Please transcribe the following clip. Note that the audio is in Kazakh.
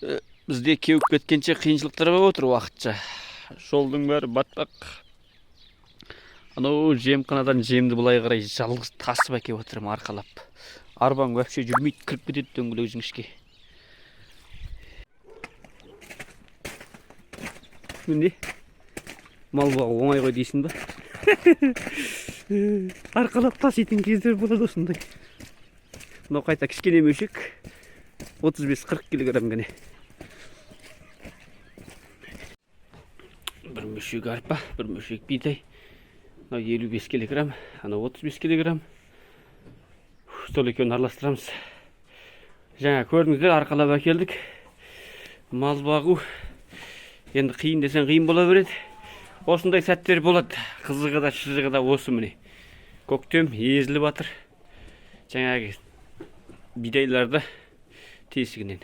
Bizde keuіп кеткенше қиыншылықтар болып отыр уақытша. Жолдың бәрі батпақ. Анау жемқанадан жемді былай қарай жалғыз тасып әкеп отырмын арқалап. Арбаң вообще жүрмейді, кіріп кетеді дөңгелек жіңішке. Міне мал бағу оңай ғой дейсің ба? Арқалап таситын кездер болады осындай. Мынау қайта кішкене мөшек 35-40 килограмм гәне. Бір мөшек арпа, бір мөшек бидай. Мынау 55 килограмм, анау 35 килограмм. Сол екеуін араластырамыз. Жаңа көрдіңіздер, арқалап әкелдік. Мал бағу енді қиын десең қиын бола береді. Осындай сәттер болады. Қызығы да шыжығы да осы міне. Көктем езіліп жатыр. Жаңағы бидайларды тесігінен.